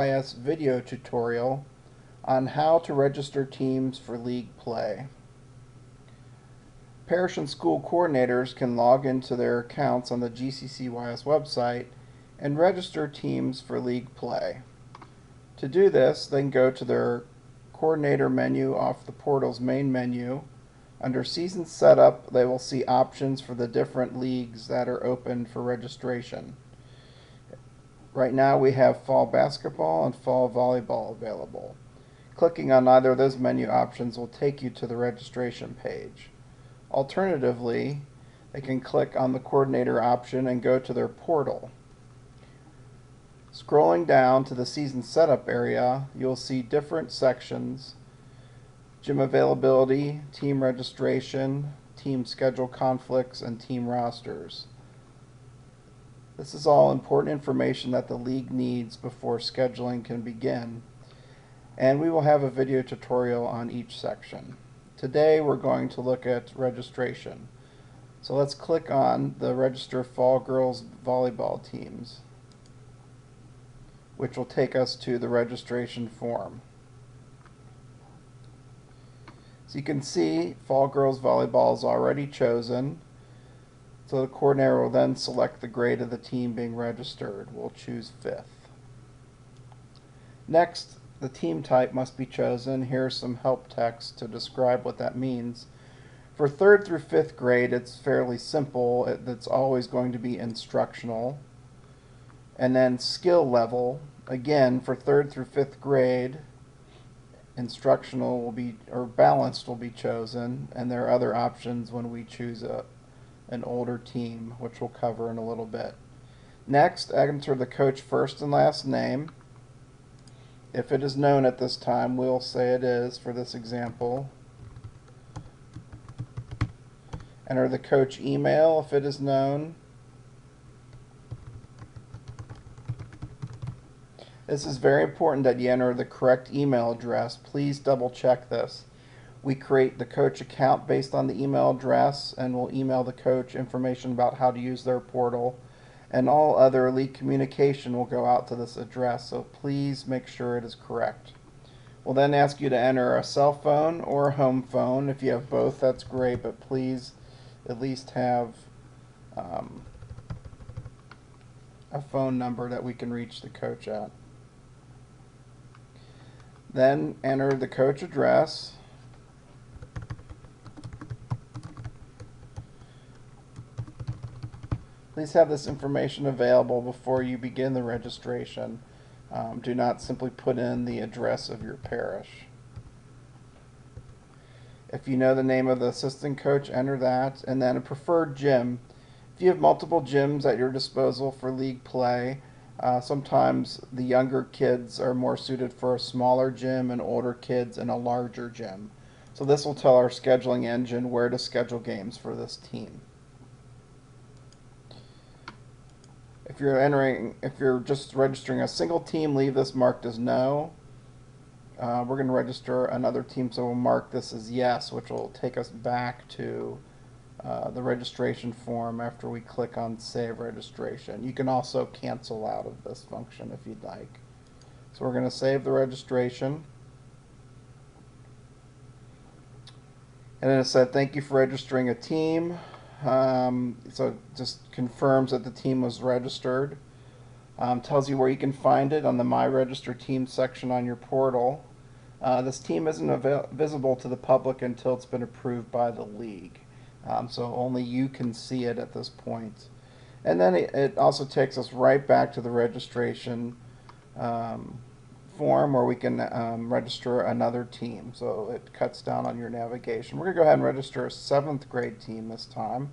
GCCYS video tutorial on how to register teams for league play. Parish and school coordinators can log into their accounts on the GCCYS website and register teams for league play. To do this, they can go to their coordinator menu off the portal's main menu. Under Season Setup, they will see options for the different leagues that are open for registration. Right now we have fall basketball and fall volleyball available. Clicking on either of those menu options will take you to the registration page. Alternatively, they can click on the coordinator option and go to their portal. Scrolling down to the season setup area, you'll see different sections: gym availability, team registration, team schedule conflicts, and team rosters. This is all important information that the league needs before scheduling can begin, and we will have a video tutorial on each section. Today we're going to look at registration. So let's click on the Register Fall Girls Volleyball Teams, which will take us to the registration form. So you can see Fall Girls Volleyball is already chosen. So the coordinator will then select the grade of the team being registered. We'll choose 5th. Next, the team type must be chosen. Here's some help text to describe what that means. For 3rd through 5th grade, it's fairly simple. It's always going to be instructional. And then skill level, again, for 3rd through 5th grade, instructional will be, or balanced will be chosen, and there are other options when we choose an older team, which we'll cover in a little bit. Next, enter the coach first and last name. If it is known at this time, we'll say it is for this example. Enter the coach email if it is known. This is very important that you enter the correct email address. Please double check this. We create the coach account based on the email address, and we'll email the coach information about how to use their portal, and all other league communication will go out to this address, so please make sure it is correct. We'll then ask you to enter a cell phone or a home phone. If you have both, that's great, but please at least have a phone number that we can reach the coach at. Then enter the coach address. Please have this information available before you begin the registration. Do not simply put in the address of your parish. If you know the name of the assistant coach, enter that, and then a preferred gym. If you have multiple gyms at your disposal for league play, sometimes the younger kids are more suited for a smaller gym and older kids in a larger gym. So this will tell our scheduling engine where to schedule games for this team. If you're just registering a single team, leave this marked as no. We're going to register another team, so we'll mark this as yes, which will take us back to the registration form after we click on Save Registration. You can also cancel out of this function if you'd like. So we're going to save the registration. And then it said, thank you for registering a team. So it just confirms that the team was registered. Tells you where you can find it on the My Register Team section on your portal. This team isn't visible to the public until it's been approved by the league. So only you can see it at this point. And then it also takes us right back to the registration form where we can register another team. So it cuts down on your navigation. We're going to go ahead and register a 7th grade team this time.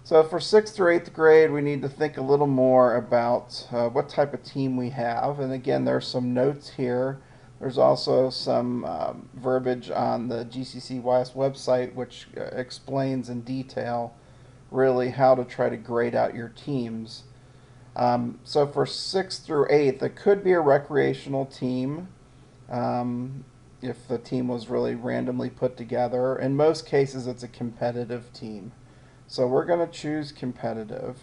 So for 6th or 8th grade, we need to think a little more about what type of team we have. And again, there's some notes here. There's also some verbiage on the GCCYS website which explains in detail really how to try to grade out your teams. So for 6th through 8th, it could be a recreational team if the team was really randomly put together. In most cases, it's a competitive team. So we're going to choose competitive.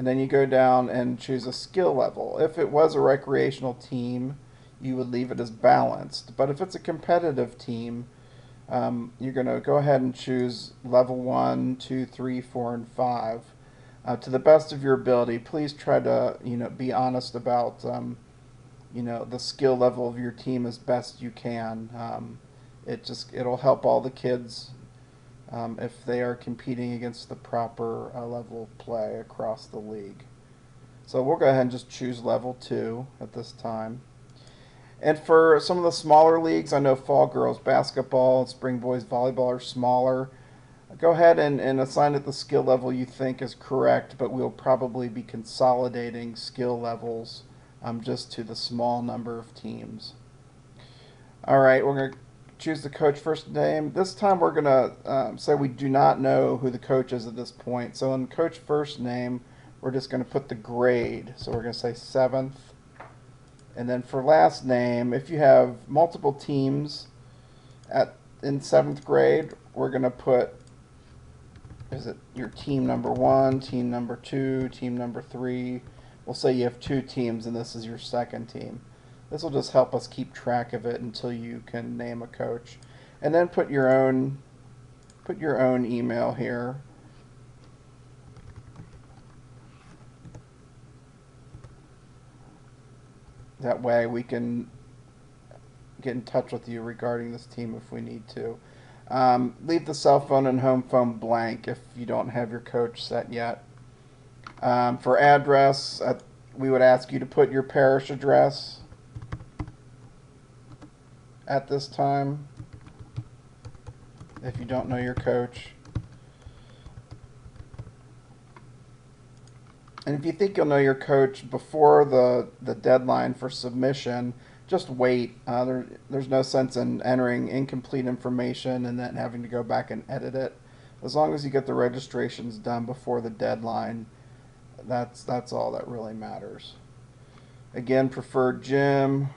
And then you go down and choose a skill level. If it was a recreational team, you would leave it as balanced. But if it's a competitive team, you're going to go ahead and choose level 1, 2, 3, 4, and 5. To the best of your ability, please try to be honest about the skill level of your team as best you can. It'll help all the kids if they are competing against the proper level of play across the league. So we'll go ahead and just choose level 2 at this time. And for some of the smaller leagues, I know fall girls basketball and spring boys volleyball are smaller. Go ahead and assign it the skill level you think is correct, but we'll probably be consolidating skill levels just to the small number of teams. All right, we're going to choose the coach first name. This time we're going to say we do not know who the coach is at this point. So in coach first name, we're just going to put the grade. So we're going to say 7th. And then for last name, if you have multiple teams in 7th grade, we're going to put, is it your team number 1, team number 2, team number 3. We'll say you have 2 teams and this is your second team. This will just help us keep track of it until you can name a coach. And then put your own email here. That way we can get in touch with you regarding this team if we need to. Leave the cell phone and home phone blank if you don't have your coach set yet. For address, we would ask you to put your parish address at this time if you don't know your coach. And if you think you'll know your coach before the deadline for submission, just wait. There's no sense in entering incomplete information and then having to go back and edit it. As long as you get the registrations done before the deadline, that's all that really matters. Again, preferred gym.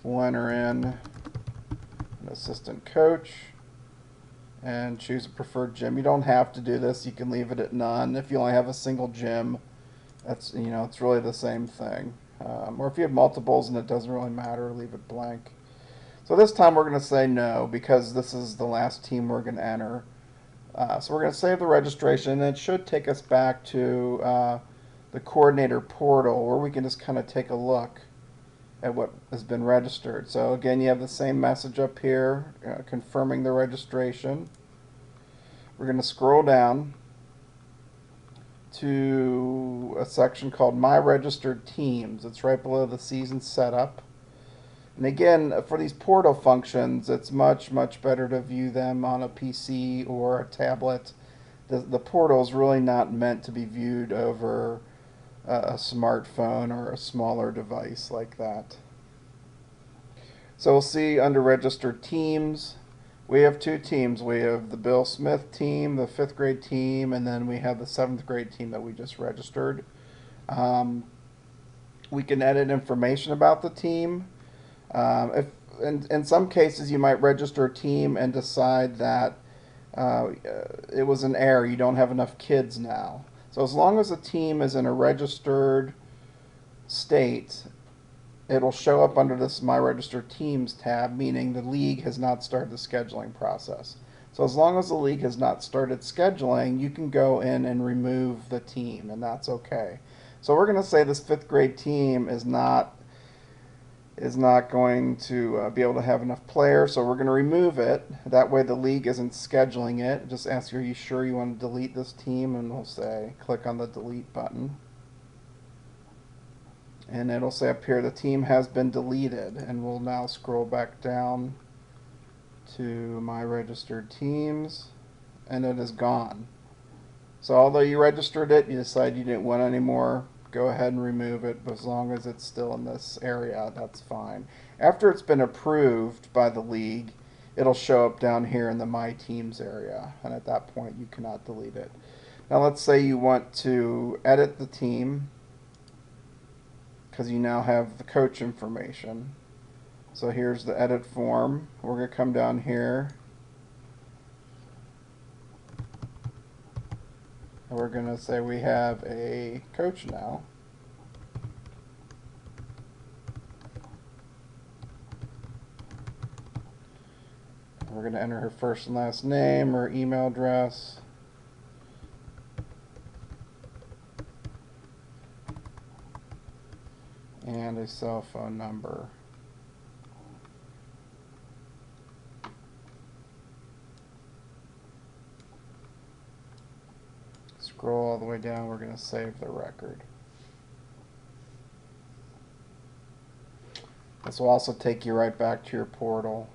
We'll enter in an assistant coach and choose a preferred gym. You don't have to do this. You can leave it at none. If you only have a single gym, that's it's really the same thing. Or if you have multiples and it doesn't really matter, leave it blank. So this time we're going to say no because this is the last team we're going to enter. So we're going to save the registration, and it should take us back to the coordinator portal where we can just kind of take a look at what has been registered. So again, you have the same message up here confirming the registration. We're going to scroll down to a section called My Registered Teams. It's right below the season setup. And again, for these portal functions, it's much better to view them on a PC or a tablet. The portal is really not meant to be viewed over a smartphone or a smaller device like that. So we'll see under registered teams, we have 2 teams. We have the Bill Smith team, the 5th grade team, and then we have the 7th grade team that we just registered. We can edit information about the team. If in some cases you might register a team and decide that it was an error, you don't have enough kids now. So as long as a team is in a registered state, it'll show up under this My Registered Teams tab, meaning the league has not started the scheduling process. So as long as the league has not started scheduling, you can go in and remove the team, and that's okay. So we're going to say this 5th grade team is not going to be able to have enough players, so we're going to remove it. That way the league isn't scheduling it. Just ask, are you sure you want to delete this team? And we'll say, click on the delete button. And it'll say up here, the team has been deleted. And we'll now scroll back down to My Registered Teams, and it is gone. So although you registered it, you decide you didn't want any more, go ahead and remove it, but as long as it's still in this area, that's fine. After it's been approved by the league, it'll show up down here in the My Teams area, and at that point you cannot delete it. Now let's say you want to edit the team, because you now have the coach information. So here's the edit form. We're going to come down here We're going to say we have a coach now. We're going to enter her first and last name, her email address, and a cell phone number. Scroll all the way down, we're going to save the record. This will also take you right back to your portal.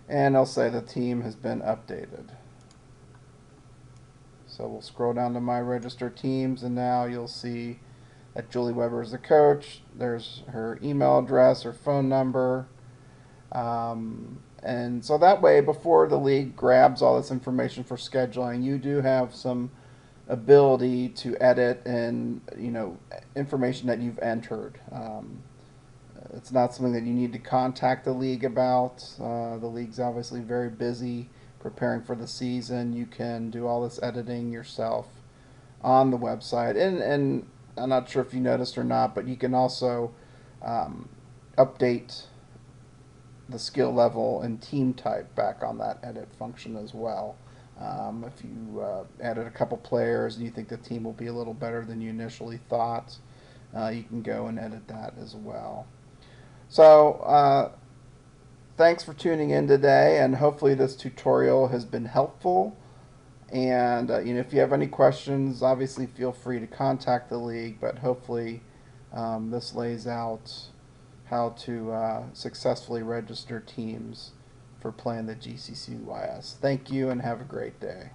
And I'll say the team has been updated. So we'll scroll down to my register teams, and now you'll see that Julie Weber is the coach. There's her email address, her phone number. And so that way, before the league grabs all this information for scheduling, you do have some ability to edit and, information that you've entered. It's not something that you need to contact the league about. The league's obviously very busy preparing for the season. You can do all this editing yourself on the website. And I'm not sure if you noticed or not, but you can also update the skill level and team type back on that edit function as well. If you added a couple players and you think the team will be a little better than you initially thought, you can go and edit that as well. So thanks for tuning in today, and hopefully this tutorial has been helpful. And if you have any questions, obviously feel free to contact the league, but hopefully this lays out how to successfully register teams for playing the GCCYS. Thank you and have a great day.